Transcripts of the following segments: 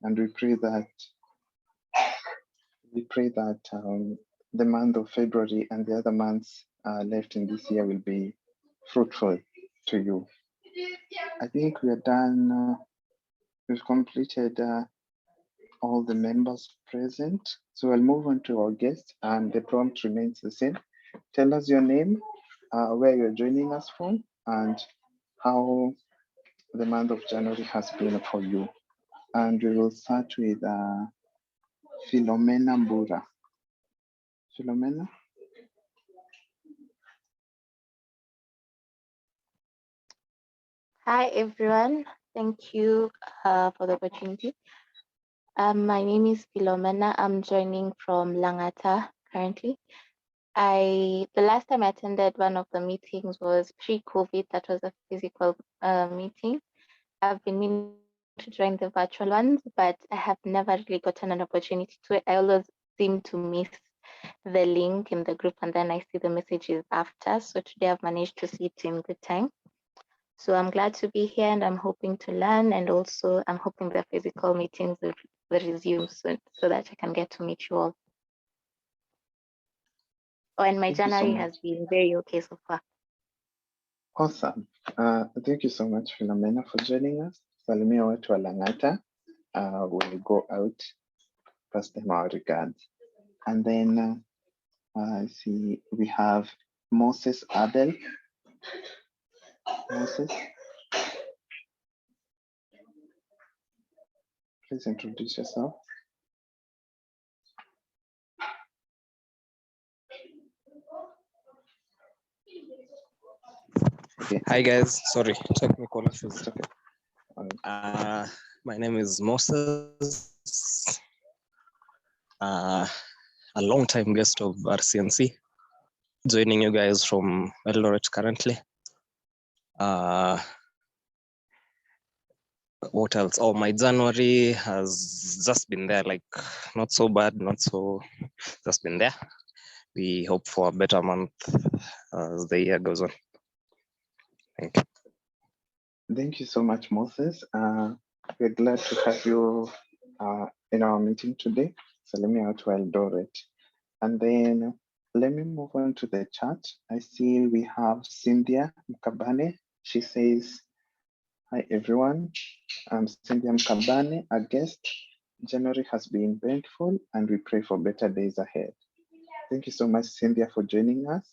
and we pray that the month of February and the other months left in this year will be fruitful to you. I think we are done. We've completed all the members present. So I'll move on to our guest, and the prompt remains the same. Tell us your name, where you're joining us from, and how the month of January has been for you. And we will start with Philomena Mbura. Philomena? Hi, everyone. Thank you for the opportunity. My name is Philomena. I'm joining from Langata currently. The last time I attended one of the meetings was pre-COVID. That was a physical meeting. I've been meaning to join the virtual ones, but I have never really gotten an opportunity to. I always seem to miss the link in the group, and then I see the messages after. So today I've managed to see it in good time. So I'm glad to be here, and I'm hoping to learn, and also I'm hoping the physical meetings will resume soon so that I can get to meet you all. Oh, and my January has been very okay so far. Awesome. Thank you so much, Philomena, for joining us. Salimia watu wa Langata. We'll go out, pass them our regards. And then I see we have Moses Abel. Moses, please introduce yourself. Okay. Hi guys, sorry, technical issues. Okay. My name is Moses, a long-time guest of RCNC, joining you guys from Eldoret currently. What else? Oh, my January has just been there, like not so bad, not so, just been there. We hope for a better month as the year goes on. Thank you. Thank you so much, Moses. We're glad to have you in our meeting today. So let me out to Eldoret. And then let me move on to the chat. I see we have Cynthia Mkabane. She says, hi everyone, I'm Cynthia Mkabane, a guest. January has been eventful and we pray for better days ahead. Thank you so much, Cynthia, for joining us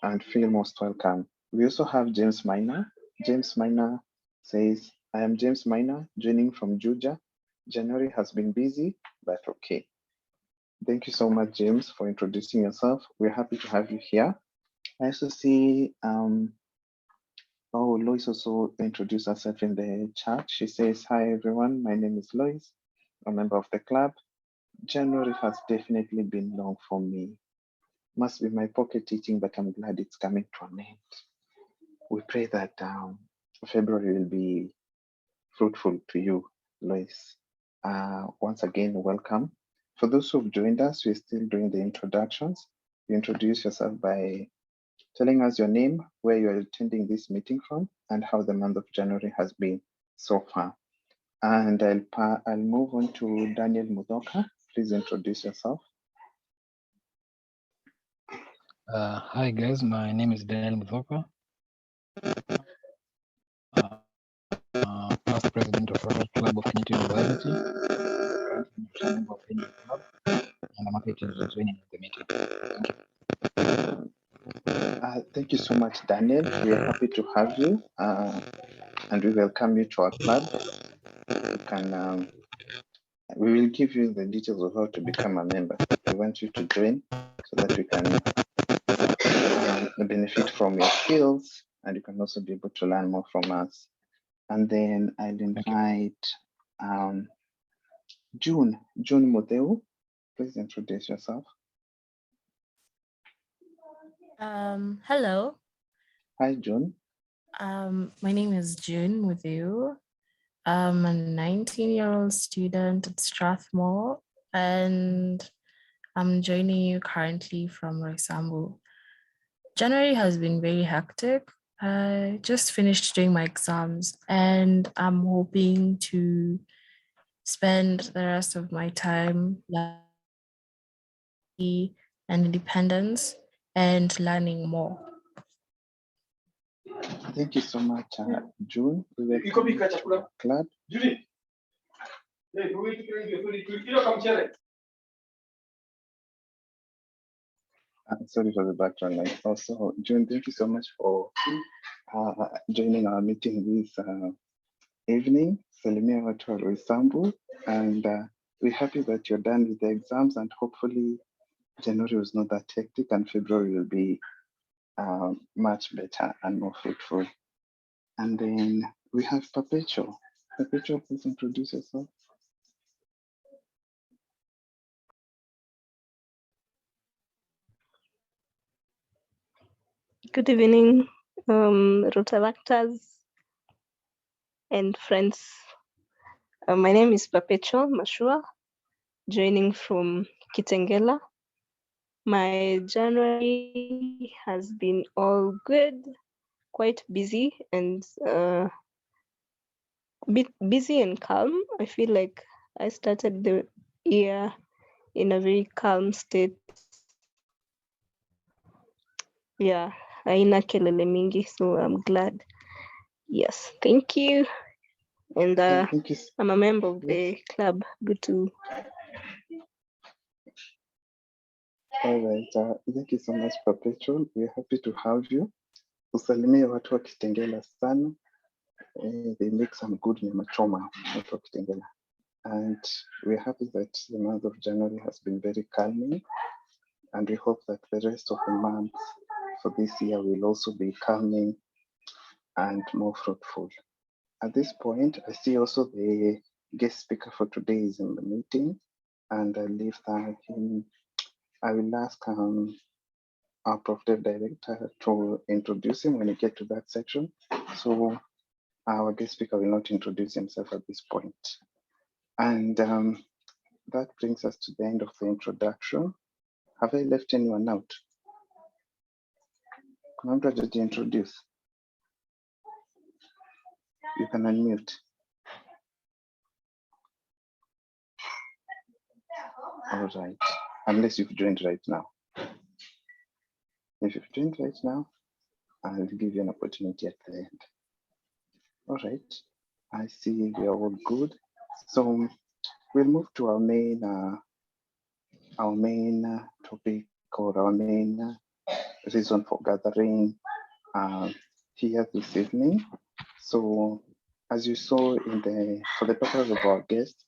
and feel most welcome. We also have James Minor. James Minor says, I am James Minor, joining from Juja. January has been busy, but okay. Thank you so much, James, for introducing yourself. We're happy to have you here. I also see, Lois also introduced herself in the chat. She says, hi, everyone. My name is Lois, a member of the club. January has definitely been long for me. Must be my pocket eating, but I'm glad it's coming to an end. We pray that February will be fruitful to you, Lois. Once again, welcome. For those who've joined us, we're still doing the introductions. You introduce yourself by telling us your name, where you're attending this meeting from, and how the month of January has been so far. And I'll move on to Daniel Muzoka. Please introduce yourself. Hi guys, my name is Daniel Muzoka. Past president of Robert Club of Kenyatta University, member of Kenyatta Club, and I'm happy to join in the meeting. Thank you. Thank you so much, Daniel. We are happy to have you, and we welcome you to our club. You can, we will give you the details of how to become a member. We want you to join so that we can benefit from your skills, and you can also be able to learn more from us. And then I'll invite June Modeu. Please introduce yourself. Hello. Hi, June. My name is June Mutheu. I'm a 19-year-old student at Strathmore, and I'm joining you currently from Roysambu. January has been very hectic. I just finished doing my exams, and I'm hoping to spend the rest of my time and independence and learning more. Thank you so much, June. We welcome you to our club. Sorry for the background noise. Also, June, thank you so much for joining our meeting this evening. Salimia watu wa Roysambu, and we're happy that you're done with the exams, and hopefully January was not that hectic and February will be much better and more fruitful. And then we have Perpetual. Perpetual, please introduce yourself. Good evening, Rotaractors and friends. My name is Perpetual Mashua, joining from Kitengela. My January has been all good, quite busy and bit busy and calm. I feel like I started the year in a very calm state. Yeah, haina kelele mingi, so I'm glad. Yes, thank you. And Thank you. I'm a member of Yes. the club. Good to. All right. Thank you so much, Perpetual. We're happy to have you. Usalimie watu wa Kitengela sana. They make some good nyama choma watu wa Kitengela. And we're happy that the month of January has been very calming. And we hope that the rest of the month for this year will also be calming and more fruitful. At this point, I see also the guest speaker for today is in the meeting, and I leave him. I will ask our Prof Dev director to introduce him when we get to that section. So our guest speaker will not introduce himself at this point. And that brings us to the end of the introduction. Have I left anyone out? Kuna mtu hajajiintroduce? You can unmute. All right, unless you've joined right now. If you've joined right now, I'll give you an opportunity at the end. All right, I see we are all good. So we'll move to our main topic, or our main reason for gathering here this evening. So as you saw for the purpose of our guest,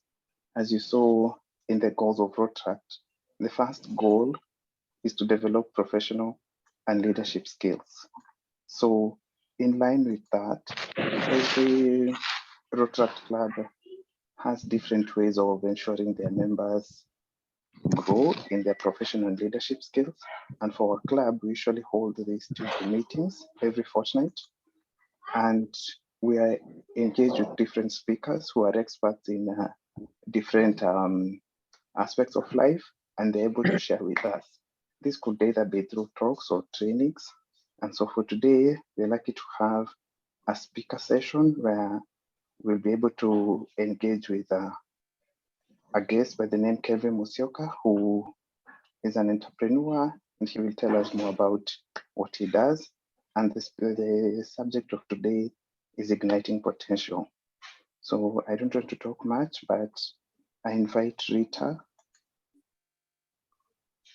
as you saw in the goals of Rotaract, the first goal is to develop professional and leadership skills. So in line with that, every Rotaract club has different ways of ensuring their members grow in their professional and leadership skills. And for our club, we usually hold these Tuesday meetings every fortnight. And we are engaged with different speakers who are experts in different aspects of life, and they're able to share with us. This could either be through talks or trainings. And so for today, we're lucky to have a speaker session where we'll be able to engage with a guest by the name Kelvin Museoka, who is an entrepreneur, and he will tell us more about what he does. And the subject of today is igniting potential. So I don't want to talk much, but I invite Rita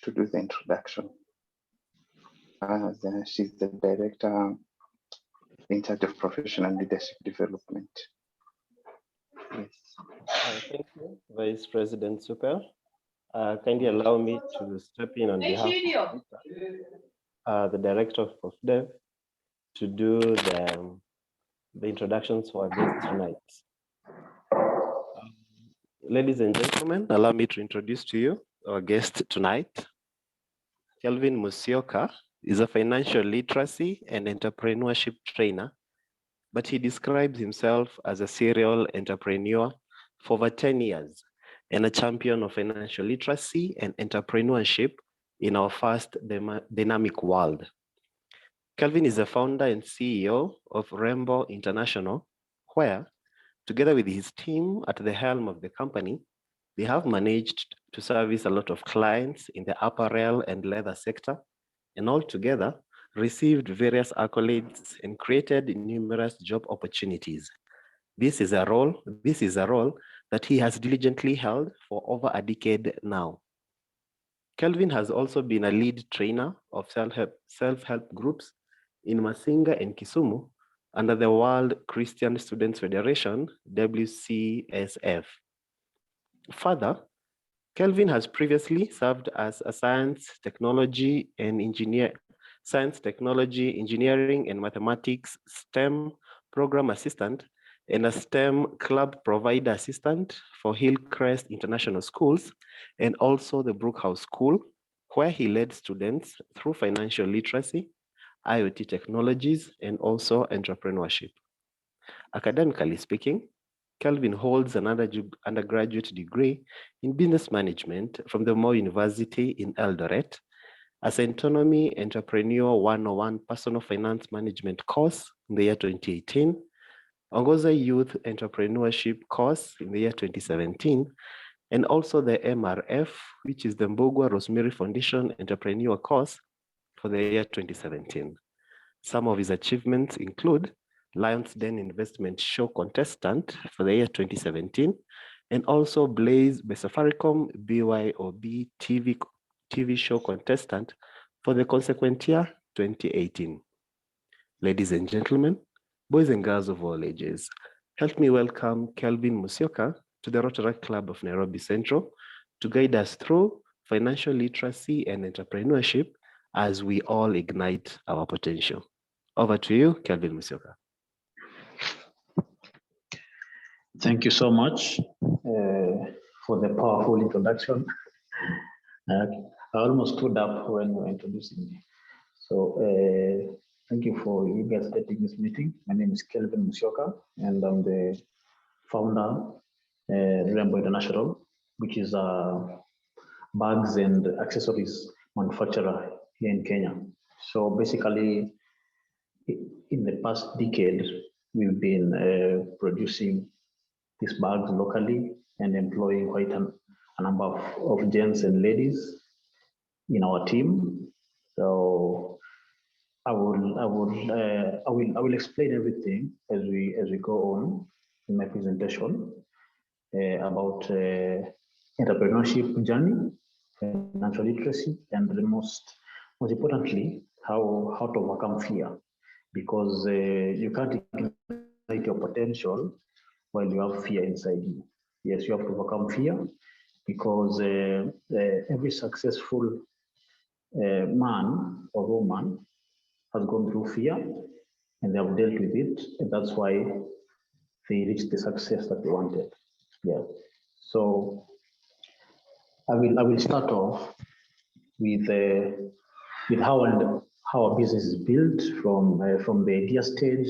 to do the introduction. She's the director in charge of professional leadership development. Yes. Thank you, Vice President Super. Kindly allow me to step in on behalf of the Director of ProfDev to do the introductions for our guests tonight. Ladies and gentlemen, allow me to introduce to you our guest tonight. Kelvin Museoka is a financial literacy and entrepreneurship trainer, but he describes himself as a serial entrepreneur for over 10 years and a champion of financial literacy and entrepreneurship in our fast dynamic world. Kelvin is the founder and CEO of Rainbow International, where Together with his team at the helm of the company, they have managed to service a lot of clients in the apparel and leather sector, and altogether received various accolades and created numerous job opportunities. This is a role that he has diligently held for over a decade now. Kelvin has also been a lead trainer of self-help groups in Masinga and Kisumu under the World Christian Students Federation, WCSF. Further, Kelvin has previously served as a science, technology, engineering, and mathematics STEM program assistant and a STEM club provider assistant for Hillcrest International Schools and also the Brookhouse School, where he led students through financial literacy, IoT technologies, and also entrepreneurship. Academically speaking, Kelvin holds an undergraduate degree in business management from the Moi University in Eldoret, a Centonomy Entrepreneur 101 Personal Finance Management course in the year 2018, Ongoza Youth Entrepreneurship course in the year 2017, and also the MRF, which is the Mbugua Rosemary Foundation Entrepreneur course for the year 2017. Some of his achievements include Lions Den Investment Show contestant for the year 2017, and also Blaze Safaricom BYOB TV show contestant for the consequent year 2018. Ladies and gentlemen, boys and girls of all ages, help me welcome Kelvin Museoka to the Rotaract Club of Nairobi Central to guide us through financial literacy and entrepreneurship as we all ignite our potential. Over to you, Kelvin Museoka. Thank you so much for the powerful introduction. I almost stood up when you were introducing me. So thank you for you guys taking this meeting. My name is Kelvin Museoka, and I'm the founder Rainbow International, which is a bags and accessories manufacturer here in Kenya. So basically, in the past decade, we've been producing these bags locally and employing quite a number of gents and ladies in our team. So I will explain everything as we go on in my presentation about entrepreneurship journey, financial literacy, and the most importantly, how to overcome fear, because you can't ignite your potential while you have fear inside you. Yes, you have to overcome fear, because every successful man or woman has gone through fear and they have dealt with it, and that's why they reached the success that they wanted. Yeah. So I will start off with how a business is built from the idea stage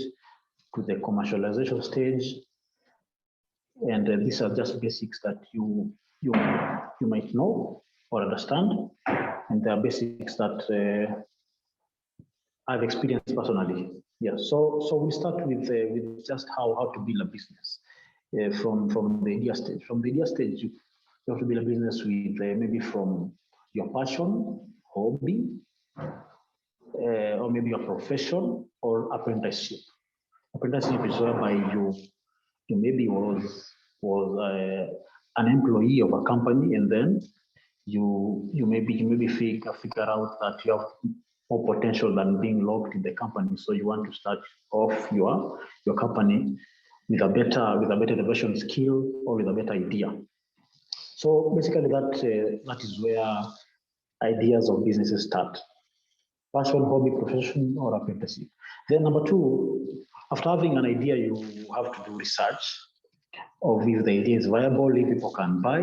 to the commercialization stage, and these are just basics that you might know or understand, and they are basics that I've experienced personally. Yeah. So we start with just how to build a business from the idea stage. From the idea stage, you have to build a business with maybe from your passion, hobby, or maybe your profession or apprenticeship. Apprenticeship is whereby you maybe was an employee of a company, and then you maybe figure out that you have more potential than being locked in the company. So you want to start off your company with a better innovation skill or with a better idea. So basically that is where ideas of businesses start. Passion, hobby, profession, or apprenticeship. Then number two, after having an idea, you have to do research of if the idea is viable, if people can buy.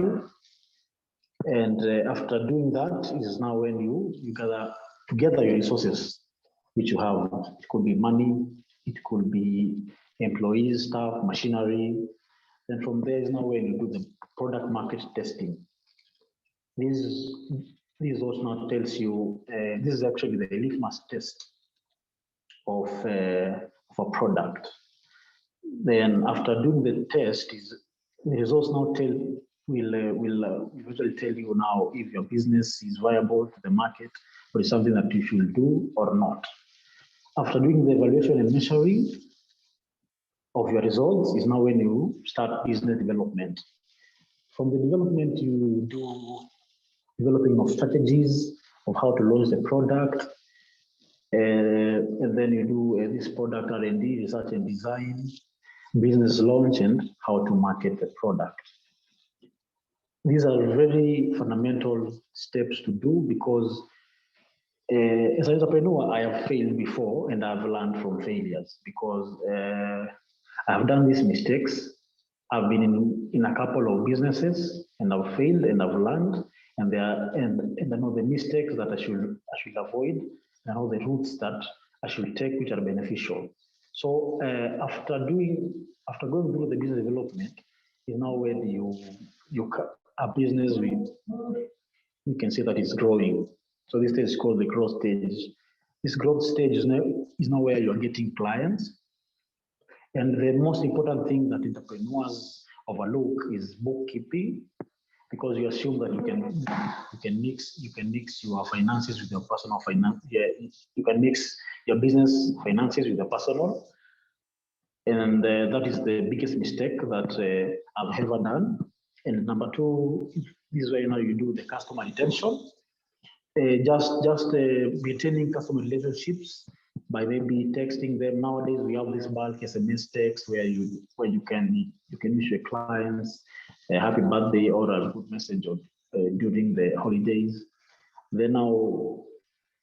And after doing that is now when you gather together your resources, which you have. It could be money, it could be employees, staff, machinery. Then from there is now when you do the product market testing. This also now tells you, this is actually the litmus test of a product. Then after doing the test, the results now will usually tell you now if your business is viable to the market or is something that you should do or not. After doing the evaluation and measuring of your results is now when you start business development. From the development, you do developing of strategies of how to launch the product, and then you do this product R&D, research and design, business launch, and how to market the product. These are very fundamental steps to do because as an entrepreneur, I have failed before and I've learned from failures because I've done these mistakes. I've been in a couple of businesses and I've failed and I've learned, and I know the mistakes that I should avoid, and I know the routes that I should take which are beneficial. So after going through the business development is now when a business we can say that it's growing. So this stage is called the growth stage. This growth stage is now where you are getting clients. And the most important thing that entrepreneurs overlook is bookkeeping, because you assume that you can mix your finances with your personal finance. Yeah, you can mix your business finances with your personal, and that is the biggest mistake that I've ever done. And number two, this is where now you do the customer retention. Just maintaining customer relationships by maybe texting them. Nowadays we have this bulk SMS text where you can wish your clients a happy birthday or a good message during the holidays. Then now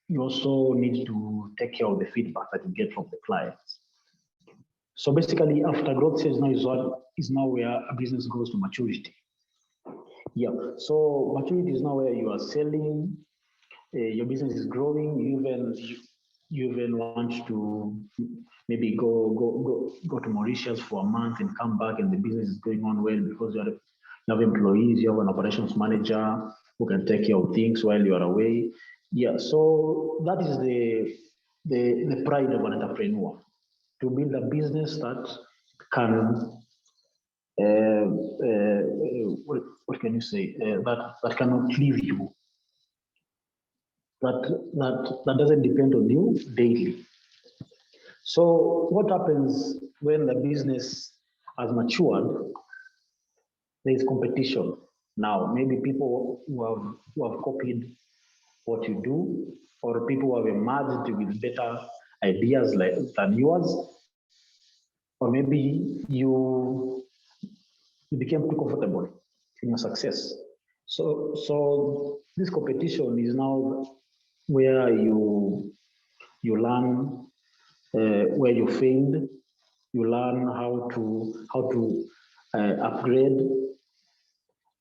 you also need to take care of the feedback that you get from the clients. So basically, after growth stage is now where a business goes to maturity. Yeah. So maturity is now where you are selling. Your business is growing. You even want to maybe go to Mauritius for a month and come back, and the business is going on well because you have employees. You have an operations manager who can take care of things while you are away. Yeah. So that is the pride of an entrepreneur, to build a business that can what can you say that cannot leave you. That doesn't depend on you daily. So what happens when the business has matured? There is competition. Now, maybe people who have copied what you do, or people who have emerged with better ideas than yours, or maybe you became too comfortable in your success. So this competition is now where you learn where you failed, you learn how to upgrade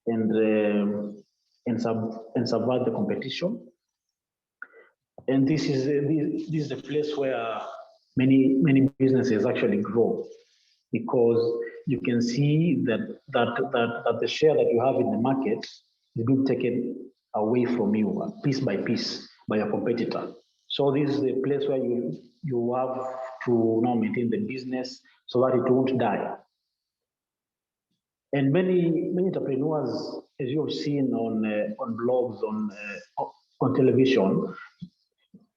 and survive the competition. And this is the place where many businesses actually grow, because you can see that the share that you have in the market is being taken away from you piece by piece by a competitor. So this is the place where you have to now maintain the business so that it won't die. And many entrepreneurs, as you have seen on blogs, on television,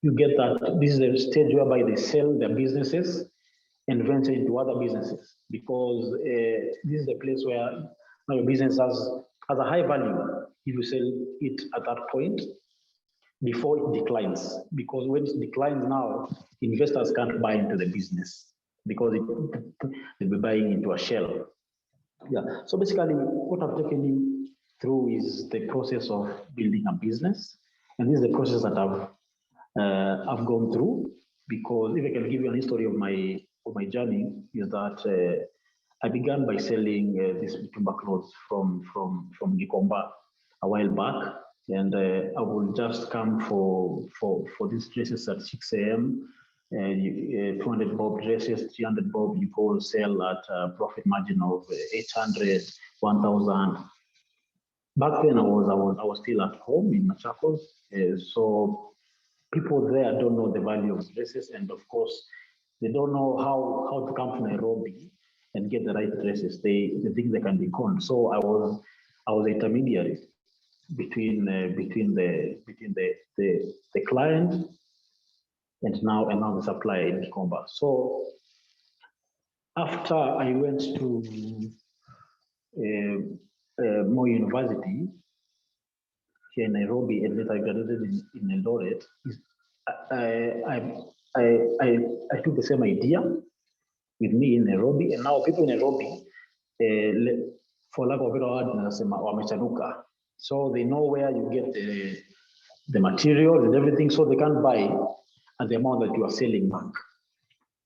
you get that this is a stage whereby they sell their businesses and venture into other businesses, because this is the place where now your business has a high value if you sell it at that point before it declines. Because when it declines now, investors can't buy into the business because they'll be buying into a shell. Yeah. So basically, what I've taken you through is the process of building a business, and this is the process that I've gone through. Because if I can give you a history of my journey, is that I began by selling these mitumba clothes from Gikomba a while back, and I would just come for these dresses at 6 a.m. 200 bob dresses, 300 bob, you go sell at a profit margin of 800, 1,000. Back then I was still at home in Machakos, so people there don't know the value of dresses, and of course they don't know how to come to Nairobi and get the right dresses. They think they can be conned. So I was intermediary between the client and now the supplier in Gikomba. So after I went to Moi University here in Nairobi, and later I graduated in Eldoret, I took the same idea with me in Nairobi, and now people in Nairobi, for lack of a better word, nasema wamechanuka. So they know where you get the material and everything, so they can't buy at the amount that you are selling back.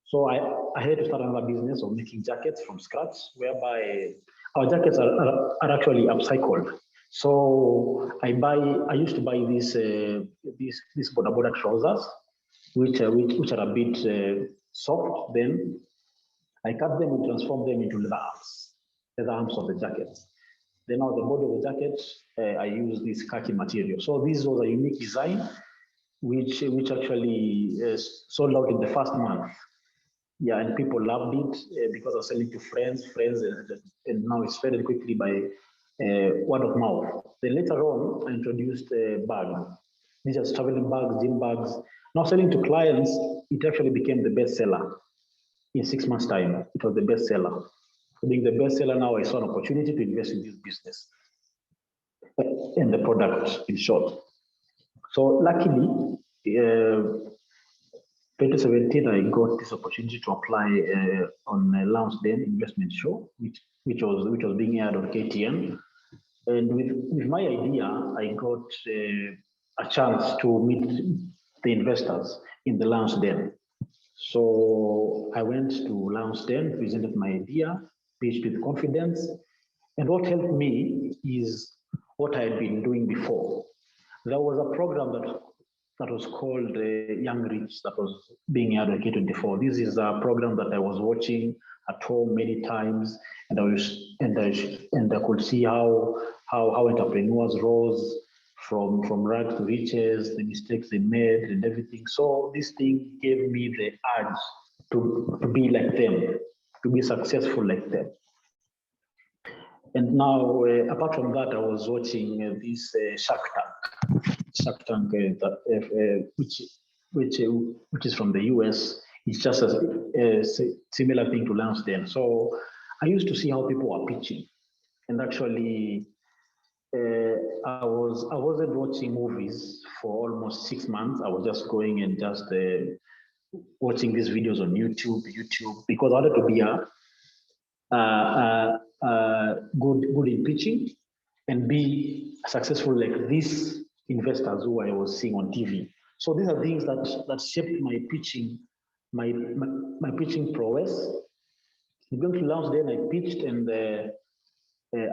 So I had to start another business of making jackets from scratch, whereby our jackets are actually upcycled. So I used to buy these boda boda trousers, which are a bit soft. Then I cut them and transform them into leather arms of the jacket. Then on the body of the jacket, I use this khaki material. So this was a unique design, which actually sold out in the first month. Yeah, and people loved it because I was selling to friends, and now it's spread quickly by word of mouth. Then later on, I introduced bags. These are traveling bags, gym bags. Now selling to clients, it actually became the best seller. In 6 months' time, it was the best seller. So being the best seller now, I saw an opportunity to invest in this business and the product, in short. So luckily, 2017, I got this opportunity to apply on a Lansdowne investment show, which was being aired on KTN. And with my idea, I got a chance to meet the investors in the Lansdowne. So I went to Lansdowne, presented my idea, pitched with confidence. And what helped me is what I had been doing before. There was a program that was called Young Rich that was being advocated before. This is a program that I was watching at home many times, and I could see how entrepreneurs rose from rags to riches, the mistakes they made, and everything. So this thing gave me the urge to be like them, to be successful like them. And now, apart from that, I was watching this Shark Tank, which is from the US. It's just a similar thing to Lansdowne. So I used to see how people are pitching, and actually, I wasn't watching movies for almost 6 months. I was just going and just watching these videos on YouTube, because I wanted to be good in pitching and be successful like these investors who I was seeing on TV. So these are things that shaped my pitching, my pitching prowess. Going to launch, then I pitched, and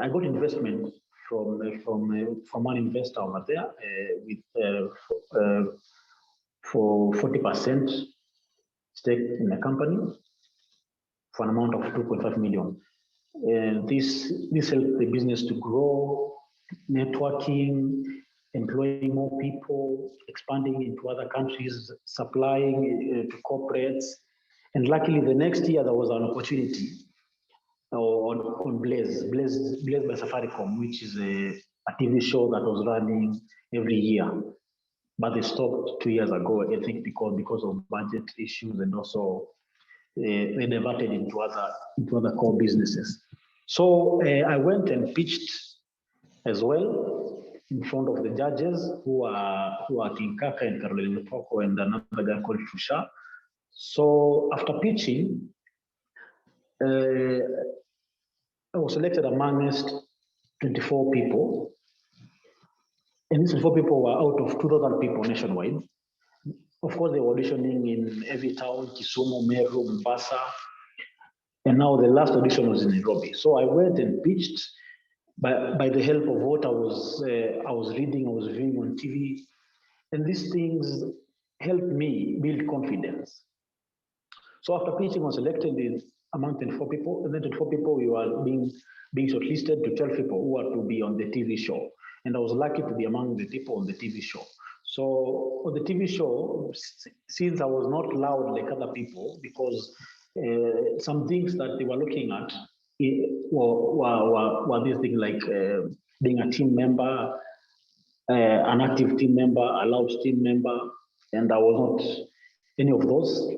I got investment from one investor over there for 40% stake in the company for an amount of 2.5 million. And this helped the business to grow, networking, employing more people, expanding into other countries, supplying to corporates. And luckily, the next year there was an opportunity on Blaze by Safaricom, which is a TV show that was running every year. But they stopped 2 years ago, I think, because of budget issues, and also they diverted into other core businesses. So I went and pitched as well in front of the judges who are King Kaka and Caroline Poko and another guy called Fusha. So after pitching, I was selected amongst 24 people. And these 24 people were out of 2,000 people nationwide. Of course, they were auditioning in every town, Kisumu, Meru, Mombasa. And now the last audition was in Nairobi. So I went and pitched by the help of what I was reading, I was viewing on TV. And these things helped me build confidence. So after pitching, I was selected among 24 people, and then 24 people, we were being shortlisted to 12 people who were to be on the TV show. And I was lucky to be among the people on the TV show. So on the TV show, since I was not loud like other people, because some things that they were looking at were these things like being a team member, an active team member, a loud team member, and I was not any of those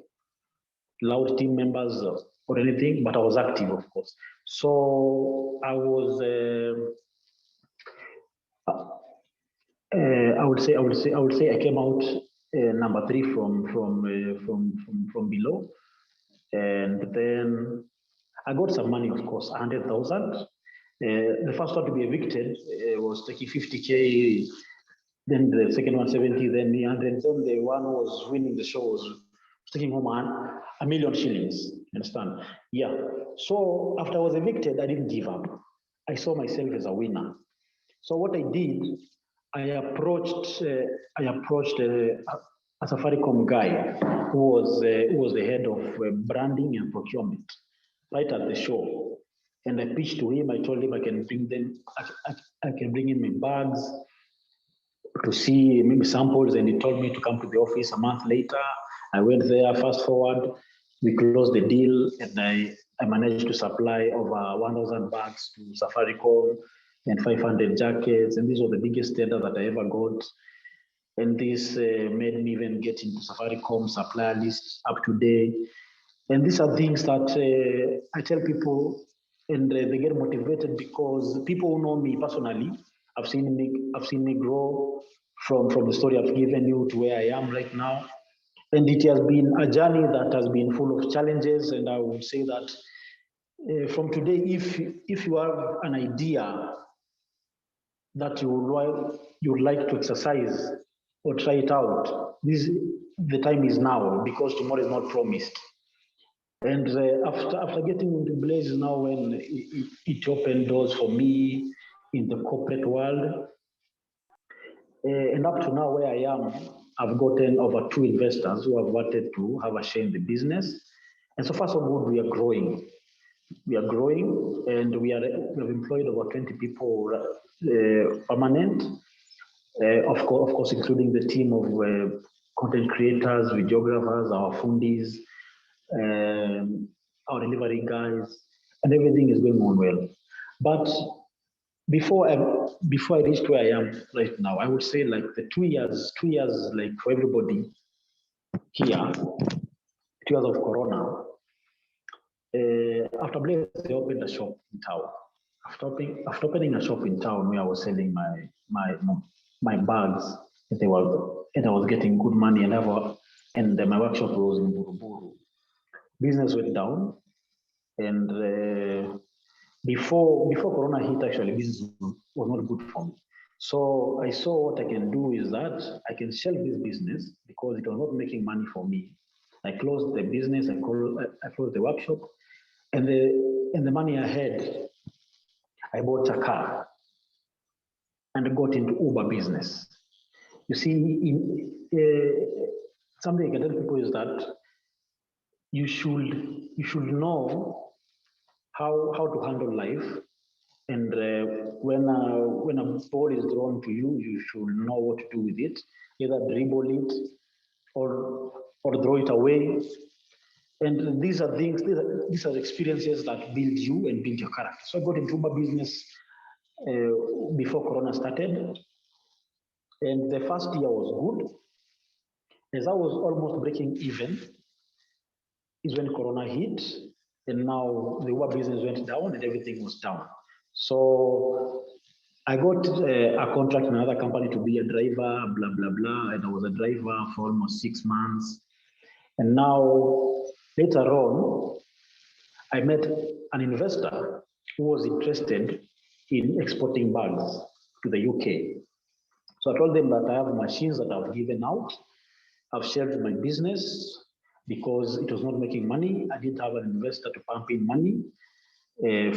loud team members or anything, but I was active, of course. So I was, I would say, I came out number 3 from below, and then I got some money, of course, 100,000. The first one to be evicted was taking 50K, then the second one 70, then me 100, then the one who was winning the show was taking home a million shillings. You understand? Yeah. So after I was evicted, I didn't give up. I saw myself as a winner. So what I did, I approached a Safaricom guy who was the head of branding and procurement right at the show. And I pitched to him. I told him I can bring them. I can bring in my bags to see maybe samples, and he told me to come to the office a month later. I went there. Fast forward, we closed the deal, and I managed to supply over 1,000 bags to Safaricom and 500 jackets, and these were the biggest tender that I ever got. And this made me even get into Safaricom supplier list up to date. And these are things that I tell people, and they get motivated because people who know me personally have seen me grow from the story I've given you to where I am right now. And it has been a journey that has been full of challenges. And I would say that from today, if you have an idea that you would like to exercise or try it out, the time is now, because tomorrow is not promised. And after getting into Blaze now, when it opened doors for me in the corporate world, and up to now where I am, I've gotten over 2 investors who have wanted to have a share in the business. And so far so good, we are growing. We are growing, and we have employed over 20 people permanent, of course, including the team of content creators, videographers, our fundis, our delivery guys, and everything is going on well. But before I reached where I am right now, I would say like the 2 years, like for everybody here, 2 years of Corona. After Blaze, they opened a shop in town. After opening a shop in town where I was selling my bags, and I was getting good money, and my workshop was in Buruburu. Business went down, and before Corona hit, actually, business was not good for me. So I saw what I can do is that I can shelve this business because it was not making money for me. I closed the business, I closed the workshop, and the money I had, I bought a car and got into Uber business. You see, something I can tell people is that you should know how to handle life, and when a ball is thrown to you, you should know what to do with it, either dribble it or throw it away. And these are things, these are experiences that build you and build your character. So I got into Uber business before Corona started, and the first year was good. As I was almost breaking even, is when Corona hit, and now the Uber business went down and everything was down. So I got a contract in another company to be a driver, blah, blah, blah. And I was a driver for almost 6 months. And now, later on, I met an investor who was interested in exporting bags to the UK. So I told them that I have machines that I've given out. I've shelved my business because it was not making money. I didn't have an investor to pump in money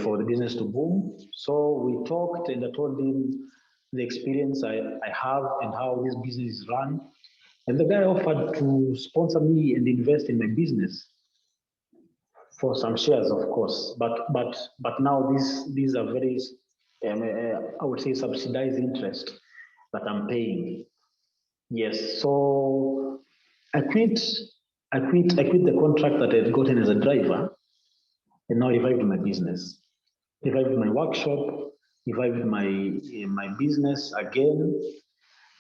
for the business to boom. So we talked, and I told him the experience I have and how this business is run. And the guy offered to sponsor me and invest in my business for some shares, of course. But now these are very, I would say, subsidized interest that I'm paying. Yes, so I quit I quit the contract that I had gotten as a driver, and now revived my business, revived my workshop, revived my business again,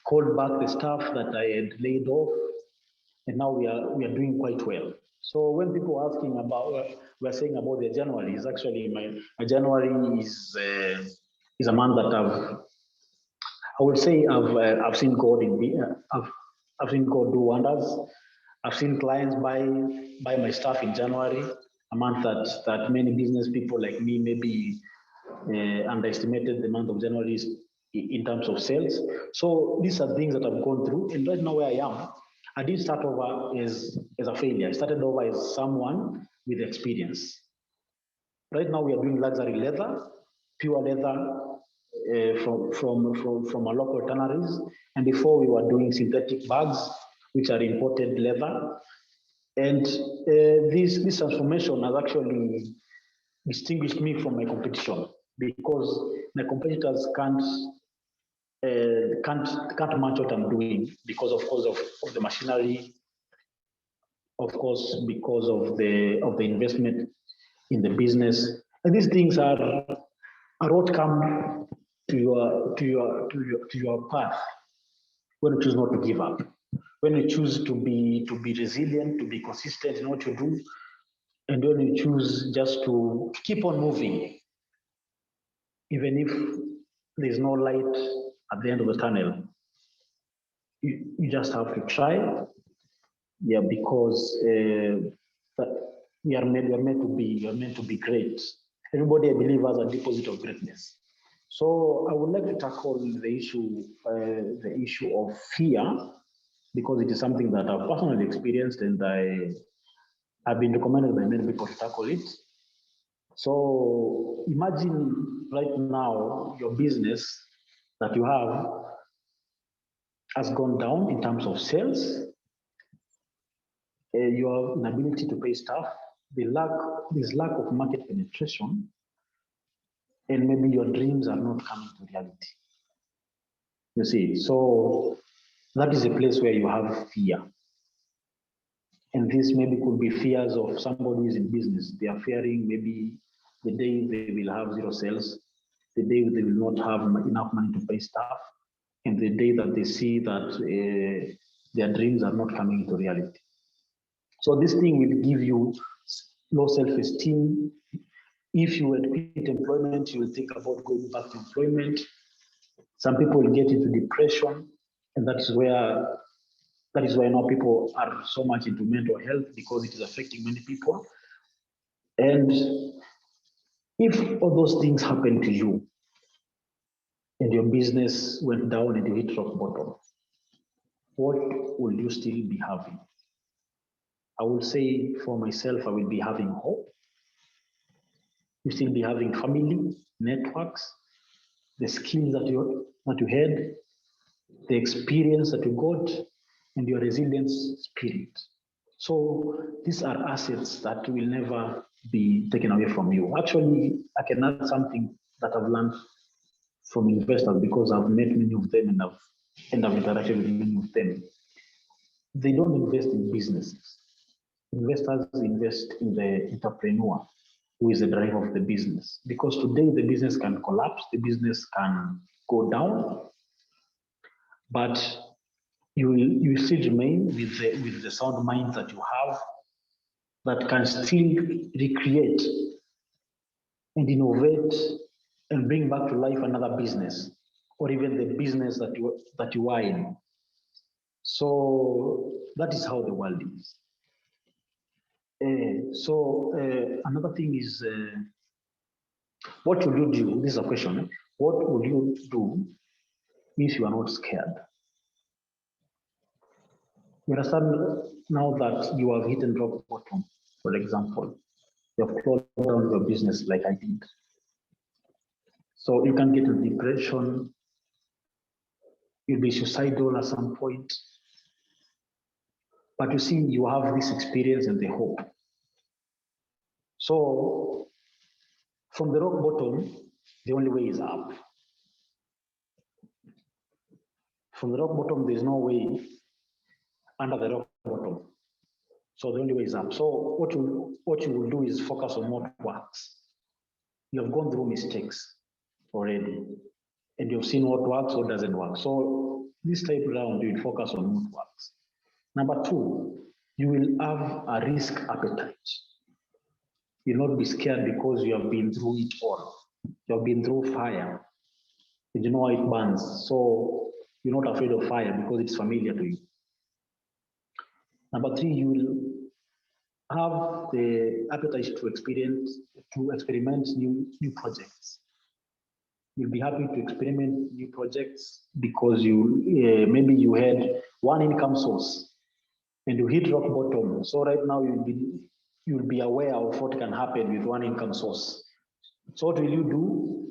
called back the staff that I had laid off, and now we are doing quite well. So when people are asking about, we're saying about the January, is actually my January is a month that I would say I've seen God I've seen God do wonders. I've seen clients buy my stuff in January, a month that many business people like me maybe underestimated the month of January in terms of sales. So these are things that I've gone through, and right now where I am, I didn't start over as a failure. I started over as someone with experience. Right now we are doing luxury leather, pure leather from our local tanneries, and before we were doing synthetic bags, which are imported leather. And this transformation has actually distinguished me from my competition, because my competitors can't match what I'm doing because of course of the machinery, of course because of the investment in the business, and these things are what come to your path when you choose not to give up, when you choose to be resilient, to be consistent in what you do, and when you choose just to keep on moving, even if there's no light at the end of the tunnel. You just have to try, yeah, because we are meant to be great. Everybody, I believe, has a deposit of greatness. So I would like to tackle the issue of fear, because it is something that I've personally experienced, and I've been recommended by many people to tackle it. So imagine right now your business that you have has gone down in terms of sales, your inability to pay staff, this lack of market penetration, and maybe your dreams are not coming to reality. You see, so that is a place where you have fear. And this maybe could be fears of somebody who is in business. They are fearing maybe the day they will have zero sales, the day they will not have enough money to pay staff, and the day that they see that their dreams are not coming into reality. So this thing will give you low self-esteem. If you were to quit employment, you will think about going back to employment. Some people will get into depression, and that is why now people are so much into mental health, because it is affecting many people. And if all those things happen to you and your business went down and you hit rock bottom, what will you still be having? I will say for myself, I will be having hope. You still be having family, networks, the skills that you had, the experience that you got, and your resilience spirit. So these are assets that will never be taken away from you. Actually, I can add something that I've learned from investors, because I've met many of them and I've interacted with many of them. They don't invest in businesses. Investors invest in the entrepreneur, who is the driver of the business. Because today the business can collapse, the business can go down, but you still remain with the sound mind that you have, that can still recreate and innovate and bring back to life another business, or even the business that you are in. So that is how the world is. Another thing is, what would you do? This is a question. What would you do if you are not scared? You understand now that you have hit rock bottom, for example, you have closed down your business like I did. So you can get into depression, you'll be suicidal at some point. But you see, you have this experience and the hope. So from the rock bottom, the only way is up. From the rock bottom, there's no way under the rock bottom. So the only way is up. So what you will do is focus on what works. You have gone through mistakes already, and you've seen what works, what doesn't work. So this type round, you will focus on what works. Number two, you will have a risk appetite. You'll not be scared because you have been through it all. You have been through fire, and you know how it burns. So you're not afraid of fire because it's familiar to you. Number three, you will have the appetite to experiment new projects. You'll be happy to experiment new projects because maybe you had one income source and you hit rock bottom. So right now you'll be aware of what can happen with one income source. So what will you do?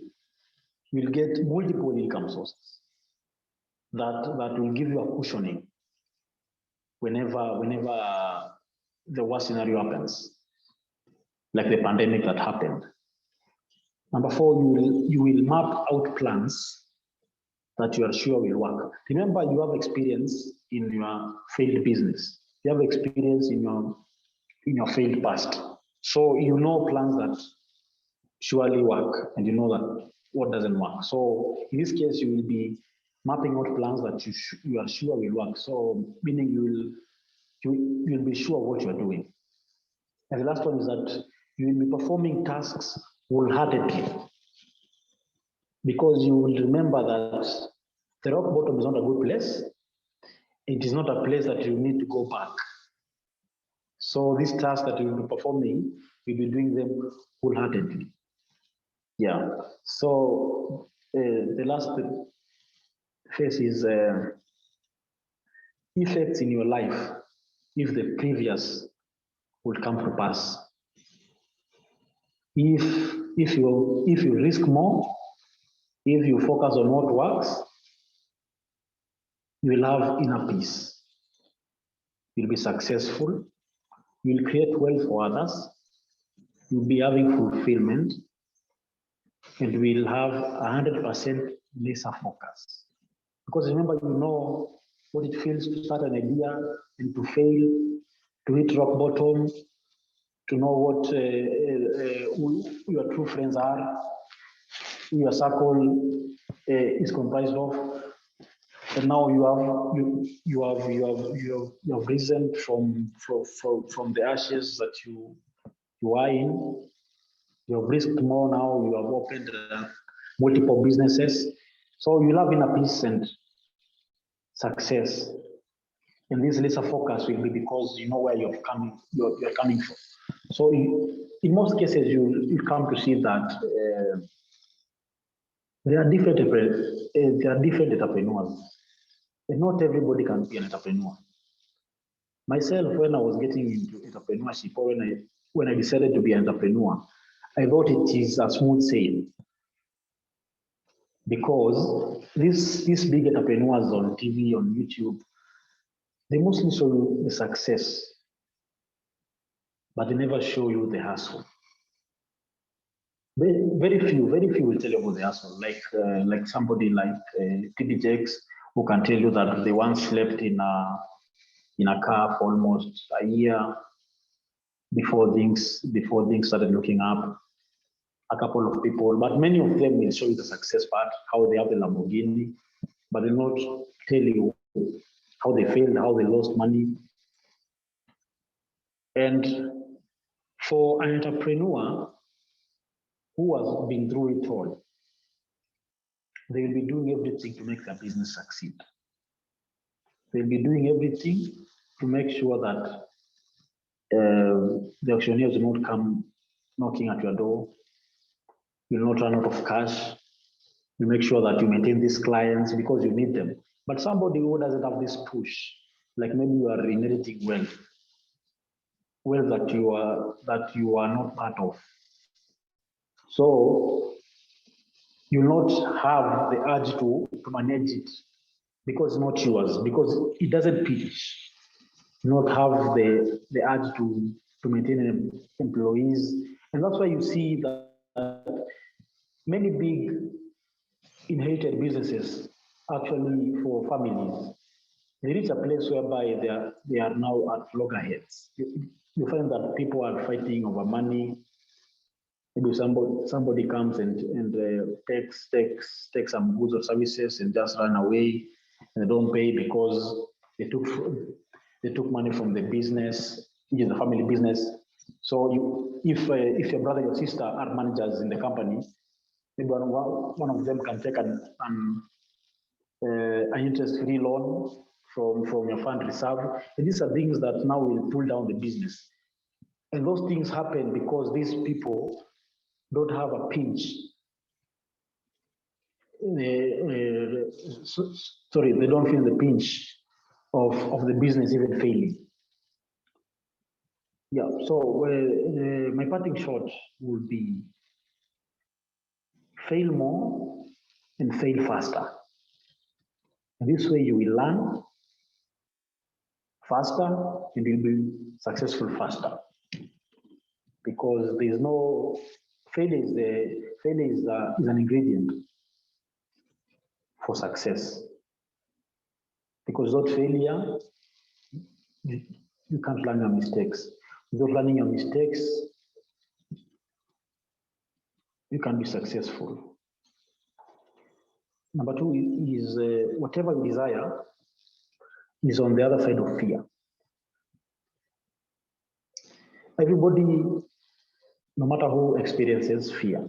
You'll get multiple income sources that will give you a cushioning whenever the worst scenario happens, like the pandemic that happened. Number four, you will map out plans that you are sure will work. Remember, you have experience in your failed business. You have experience in your failed past. So you know plans that surely work, and you know that what doesn't work. So in this case, you will be mapping out plans that you are sure will work. So meaning you'll be sure what you're doing. And the last one is that you will be performing tasks wholeheartedly, because you will remember that the rock bottom is not a good place. It is not a place that you need to go back. So these tasks that you will be performing, you'll be doing them wholeheartedly. Yeah. So the last phase is effects in your life if the previous will come to pass. If you risk more, if you focus on what works, you will have inner peace. You'll be successful. You'll create wealth for others. You'll be having fulfillment, and we'll have 100% laser focus. Because remember, you know what it feels to start an idea and to fail, to hit rock bottom, to know what who your true friends are, who your circle is comprised of, and now you have risen from the ashes that you are in. You have risked more now. You have opened multiple businesses, so you'll have inner peace and success. And this laser focus will be because you know where you're coming from. So in most cases, you come to see that there are different entrepreneurs, and not everybody can be an entrepreneur. Myself, when I was getting into entrepreneurship, or when I decided to be an entrepreneur, I thought it is a smooth sail, because these big entrepreneurs on TV, on YouTube, they mostly show you the success, but they never show you the hustle. Very few will tell you about the hustle, like somebody like TD Jakes, who can tell you that they once slept in a car for almost a year before things started looking up. A couple of people, but many of them will show you the success part, how they have the Lamborghini, but they'll not tell you how they failed, how they lost money. And for an entrepreneur who has been through it all, they will be doing everything to make their business succeed. They'll be doing everything to make sure that the auctioneers will not come knocking at your door. You'll not run out of cash. You make sure that you maintain these clients because you need them. But somebody who doesn't have this push, like maybe you are inheriting wealth that you are not part of. So you not have the urge to manage it because it's not yours, because it doesn't pitch. You not have the urge to maintain employees. And that's why you see that many big inherited businesses actually for families. they reach a place whereby they are now at loggerheads. You find that people are fighting over money. Maybe somebody comes and takes some goods or services and just run away, and they don't pay because they took money from the business, which is the family business. So if your brother or sister are managers in the company, maybe one of them can take an interest-free loan from your fund reserve. And these are things that now will pull down the business. And those things happen because these people don't have a pinch. Sorry, they don't feel the pinch of the business even failing. Yeah, so my parting shot would be fail more and fail faster. And this way you will learn faster and you'll be successful faster. Because there is no failure is an ingredient for success. Because without failure, you can't learn your mistakes. Without learning your mistakes, you can be successful. Number two is whatever you desire is on the other side of fear. Everybody, no matter who experiences fear,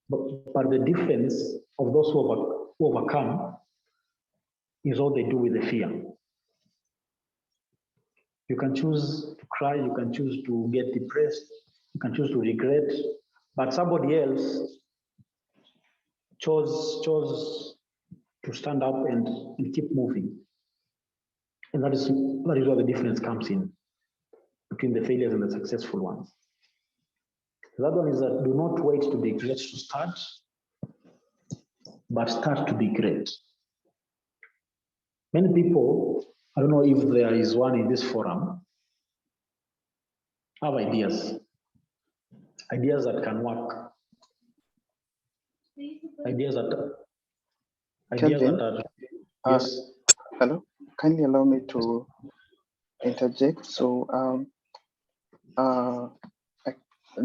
but the difference of those who overcome is what they do with the fear. You can choose to cry, you can choose to get depressed, you can choose to regret, but somebody else chose to stand up and keep moving. And that is where the difference comes in between the failures and the successful ones. The other one is that do not wait to be great to start, but start to be great. Many people, I don't know if there is one in this forum, have ideas that can work, ideas that Kelvin, are, yes. Hello, kindly allow me to interject. So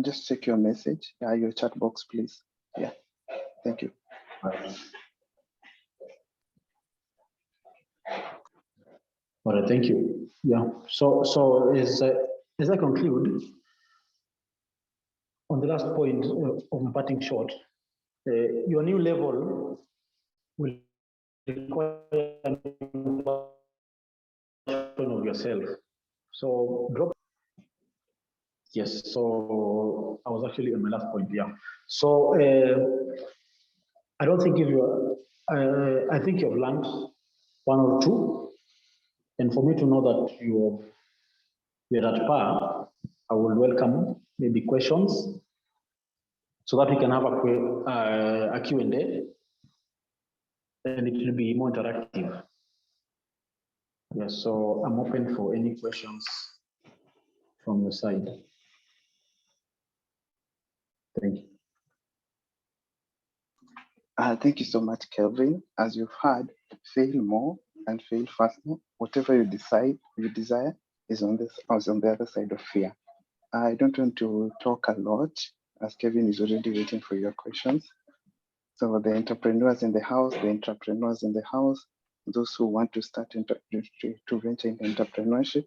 just check your message, your chat box, please. Yeah, thank you. All right, thank you. Yeah, so as I conclude, on the last point of my parting shot, your new level will require of yourself. So drop. Yes, so I was actually on my last point, yeah. So I don't think if you are, I think you've learned one or two, and for me to know that you're at par, I will welcome maybe questions so that we can have a Q&A, and it will be more interactive. Yes, so I'm open for any questions from your side. Thank you. Thank you so much, Kelvin. As you've heard, fail more and fail faster. Whatever you desire is on the other side of fear. I don't want to talk a lot, as Kevin is already waiting for your questions. So the entrepreneurs in the house, those who want to start to venture into entrepreneurship,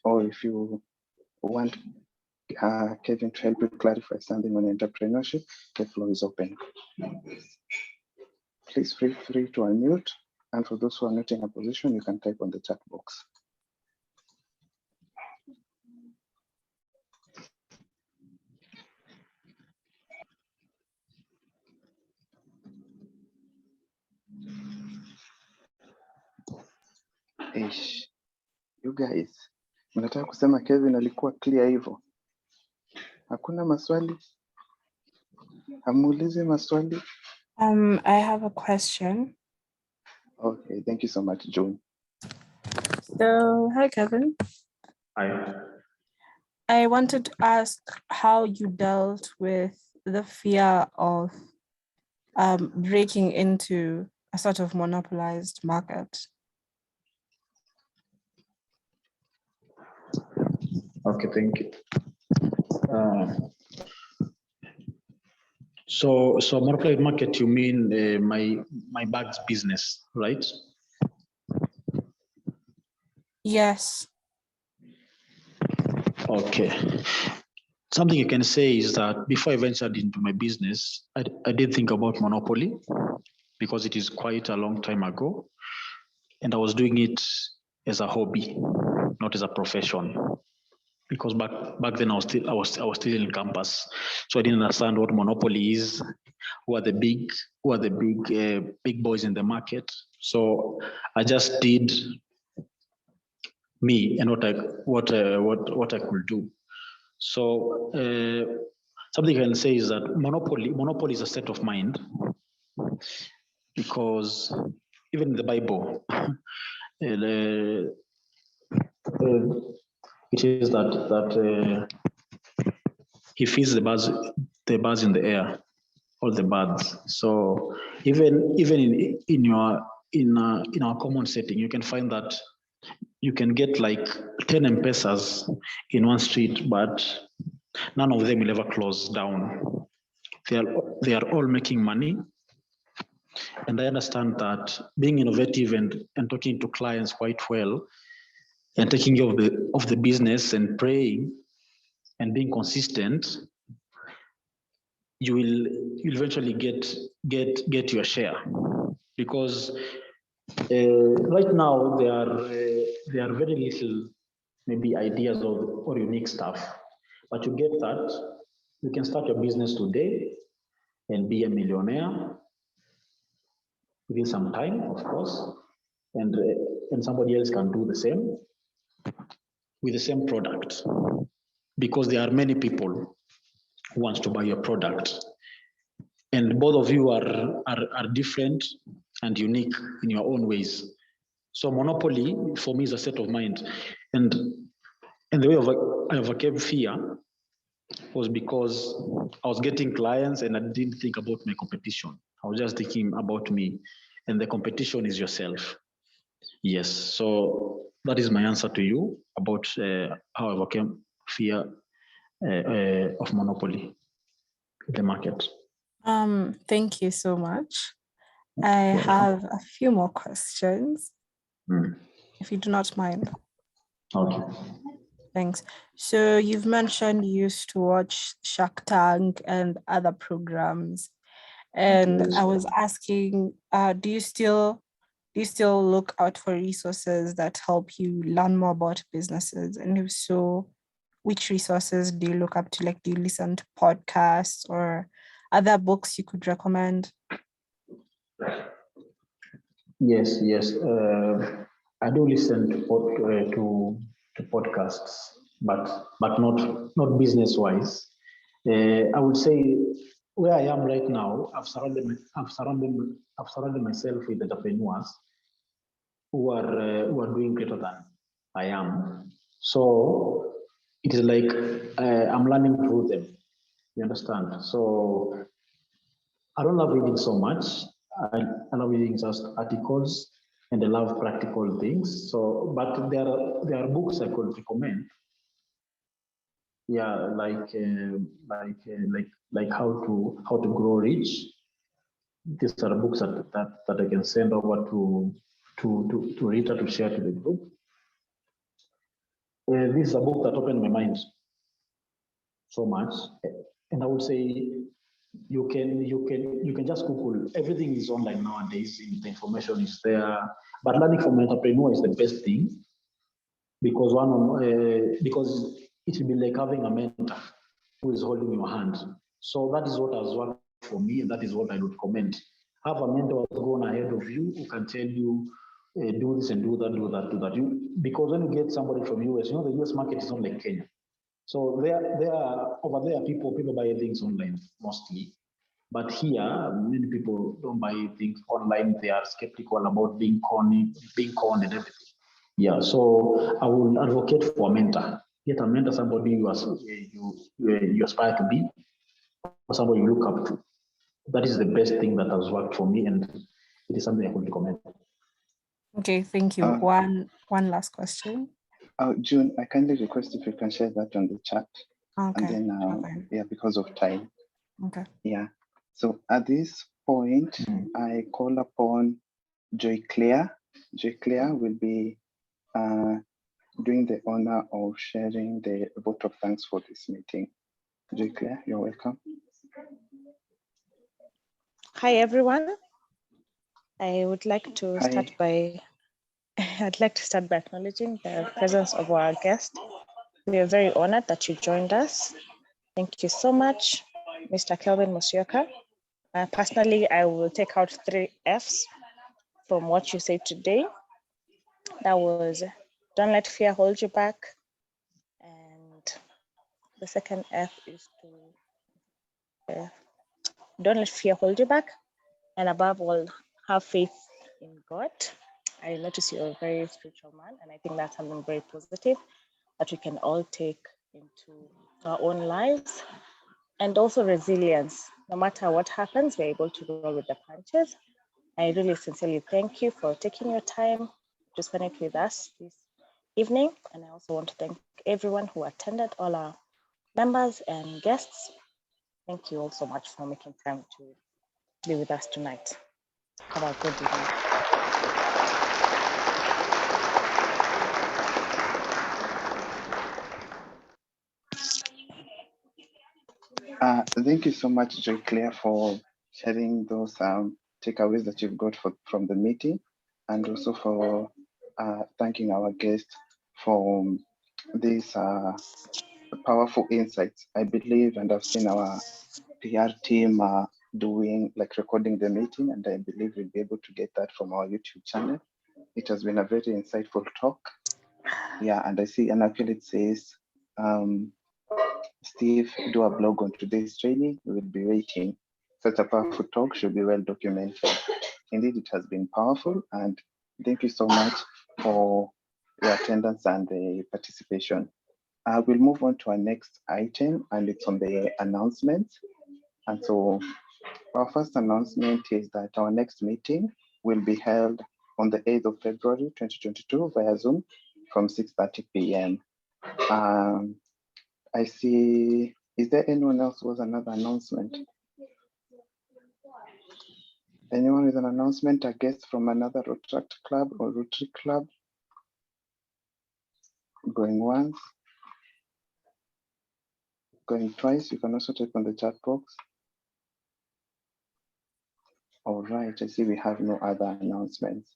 or if you want Kevin to help you clarify something on entrepreneurship, the floor is open. Please feel free to unmute. And for those who are not in a position, you can type on the chat box. Eish, you guys, mnataka kusema Kevin alikuwa clear hivyo? Hakuna maswali? Amuulize maswali? I have a question. Okay, thank you so much, June. So, hi, Kevin. Hi. I wanted to ask how you dealt with the fear of breaking into a sort of monopolized market. Okay, thank you. So monopoly market, you mean my bags business, right? Yes. Okay. Something I can say is that before I ventured into my business, I did think about monopoly because it is quite a long time ago, and I was doing it as a hobby, not as a profession. Because back then I was still in campus, so I didn't understand what monopoly is, who are the big boys in the market. So I just did me and what I could do. So something I can say is that monopoly is a state of mind, because even in the Bible, it is that he feeds the birds in the air, all the birds. So even in our common setting, you can find that you can get like 10 M-Pesas in one street, but none of them will ever close down. They are all making money. And I understand that being innovative and talking to clients quite well and taking care of the business and praying and being consistent, you'll eventually get your share. Because right now there are very little maybe ideas or unique stuff, but you get that you can start your business today and be a millionaire within some time, of course, and somebody else can do the same with the same product, because there are many people who wants to buy your product, and both of you are different and unique in your own ways. So monopoly for me is a state of mind, and the way I overcame fear was because I was getting clients and I didn't think about my competition. I was just thinking about me, and the competition is yourself. Yes, so that is my answer to you about how I overcame fear of monopoly in the market. Thank you so much. I have a few more questions, if you do not mind. Okay. Thanks. So you've mentioned you used to watch Shark Tank and other programs, and I was asking, do you still look out for resources that help you learn more about businesses? And if so, which resources do you look up to? Like, do you listen to podcasts or other books you could recommend? Yes. I do listen to podcasts, but not business wise. I would say where I am right now, I've surrounded myself with entrepreneurs who are doing greater than I am. So it is like I'm learning through them. You understand? So I don't love reading so much. I love reading just articles, and I love practical things. So, but there are books I could recommend. Yeah, like how to grow rich. These are books that I can send over to Rita to share to the group. This is a book that opened my mind so much, and I would say you can just Google. Everything is online nowadays. The information is there. But learning from an entrepreneur is the best thing, because because it will be like having a mentor who is holding your hand. So that is what has worked for me, and that is what I would recommend. Have a mentor who's gone ahead of you who can tell you do this and do that, do that, do that. Because when you get somebody from US, the US market is not like Kenya. So there are over there people buy things online mostly. But here, many people don't buy things online. They are skeptical about being conned and everything. Yeah, so I will advocate for a mentor. Get a mentor, somebody you aspire to be, or somebody you look up to. That is the best thing that has worked for me, and it is something I would recommend. Okay, thank you. One last question. June, I kindly request if you can share that on the chat. Okay. And then, Okay. yeah, because of time. Okay. Yeah. So at this point, I call upon Joy Claire. Joy Claire will be doing the honor of sharing the vote of thanks for this meeting. Joy Claire, you're welcome. Hi, everyone. I would like to start by acknowledging the presence of our guest. We are very honored that you joined us. Thank you so much, Mr. Kelvin Museoka. Personally, I will take out 3 F's from what you said today. That was, don't let fear hold you back. And the second F is to, don't let fear hold you back. And above all, have faith in God. I notice you're a very spiritual man, and I think that's something very positive that we can all take into our own lives. And also resilience. No matter what happens, we're able to roll with the punches. I really sincerely thank you for taking your time to spend it with us this evening. And I also want to thank everyone who attended, all our members and guests. Thank you all so much for making time to be with us tonight. Have a good evening. Thank you so much, Joy Claire, for sharing those takeaways that you've got from the meeting, and also for thanking our guest for these powerful insights. I believe, and I've seen our PR team recording the meeting, and I believe we'll be able to get that from our YouTube channel. It has been a very insightful talk. Yeah, and I see an affiliate says, Steve, do a blog on today's training. We will be waiting. Such a powerful talk should be well documented. Indeed, it has been powerful, and thank you so much for your attendance and the participation. We'll move on to our next item, and it's on the announcements. And so our first announcement is that our next meeting will be held on the 8th of February, 2022 via Zoom from 6:30 p.m. I see, is there anyone else who has another announcement? Anyone with an announcement, a guest from another Rotaract Club or Rotary Club? Going once, going twice. You can also type on the chat box. All right, I see we have no other announcements.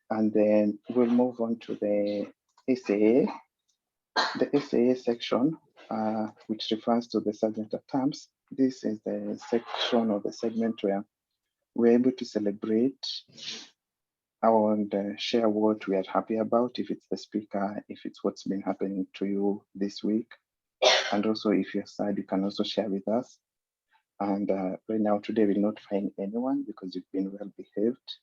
And then we'll move on to the SAA. The SAA section, which refers to the subject of terms. This is the section or the segment where we're able to celebrate and share what we are happy about, if it's the speaker, if it's what's been happening to you this week. And also if you're sad, you can also share with us. And right now, today, we'll not find anyone because you've been well behaved.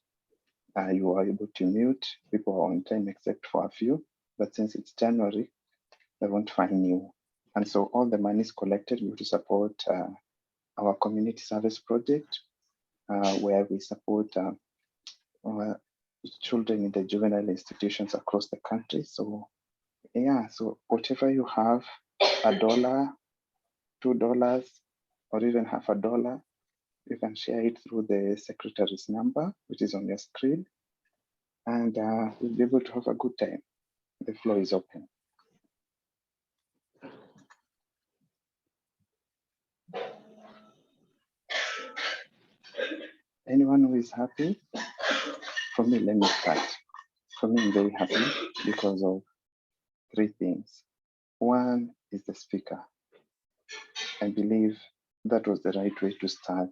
You are able to mute. People are on time except for a few. But since it's January, they won't find you. And so all the money is collected to support our community service project, where we support children in the juvenile institutions across the country. So yeah, so whatever you have, $1, $2, or even half a dollar, you can share it through the secretary's number, which is on your screen, and we'll be able to have a good time. The floor is open. Anyone who is happy? For me, let me start. For me, I'm very happy because of 3 things. One is the speaker. I believe that was the right way to start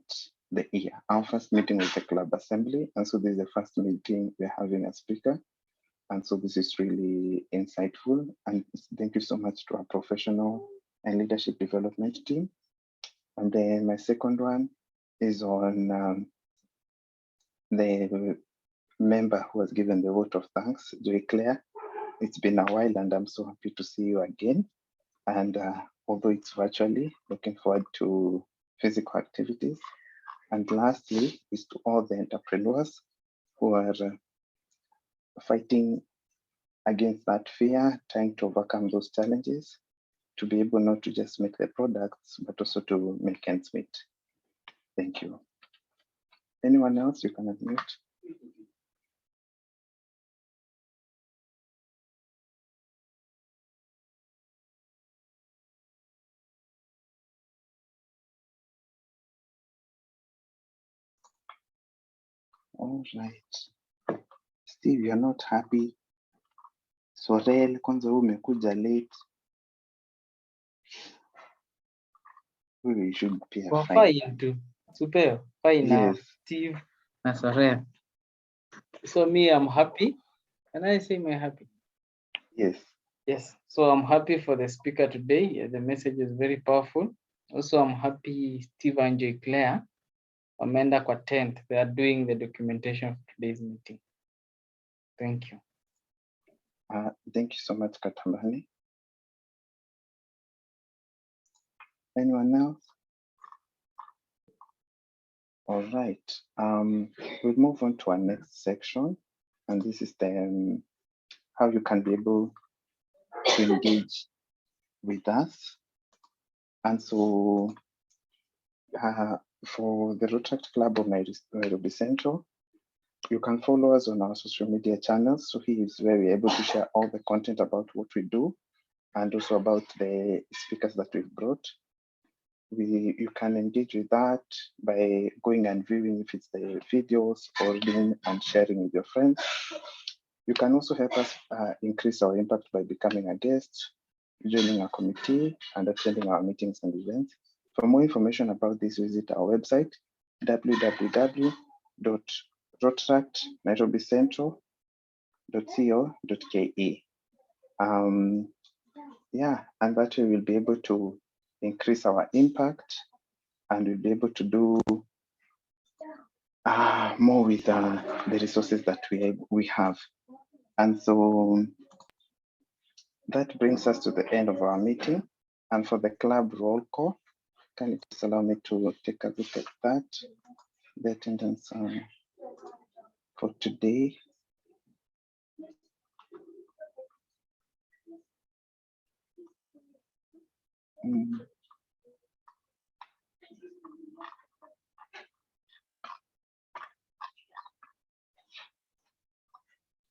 the year. Our first meeting was the club assembly, and so this is the first meeting we're having a speaker. And so this is really insightful. And thank you so much to our professional and leadership development team. And then my second one is on the member who has given the vote of thanks, Joy Claire. It's been a while and I'm so happy to see you again. And although it's virtually, looking forward to physical activities. And lastly is to all the entrepreneurs who are fighting against that fear, trying to overcome those challenges, to be able not to just make the products, but also to make ends meet. Thank you. Anyone else? You can unmute. All right. Steve, you're not happy. Sorel, kwanza wewe umekuja late. We should pay a Kwa fine. fine tu. Super. Fine na Yes. Steve na Sorel. So me, I'm happy. Can I say my happy? Yes. Yes. So I'm happy for the speaker today. Yeah, the message is very powerful. Also, I'm happy Steve and J. Claire, Amanda kwa 10th. They are doing the documentation for today's meeting. Thank you. Thank you so much, Katambani. Anyone else? All right. We'll move on to our next section, and this is the how you can be able to engage with us. And so, for the Rotaract Club of Nairobi Central, you can follow us on our social media channels. So he is very able to share all the content about what we do and also about the speakers that we've brought. You can engage with that by going and viewing if it's the videos or reading and sharing with your friends. You can also help us increase our impact by becoming a guest, joining a committee, and attending our meetings and events. For more information about this, visit our website, www.rotaractnairobicentral.co.ke. Yeah, and that way we'll be able to increase our impact and we'll be able to do more with the resources that we have. And so that brings us to the end of our meeting. And for the club roll call, can you just allow me to take a look at that? The attendance for today.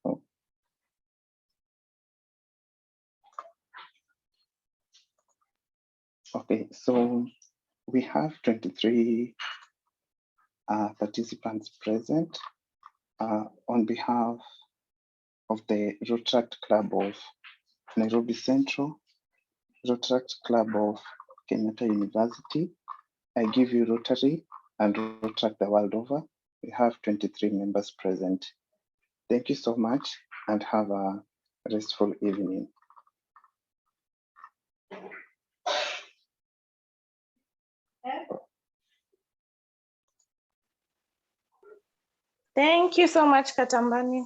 Oh. Okay, so we have 23 participants present on behalf of the Rotaract Club of Nairobi Central, Rotaract Club of Kenyatta University. I give you Rotary and Rotaract the world over. We have 23 members present. Thank you so much and have a restful evening. Thank you so much, Katambani.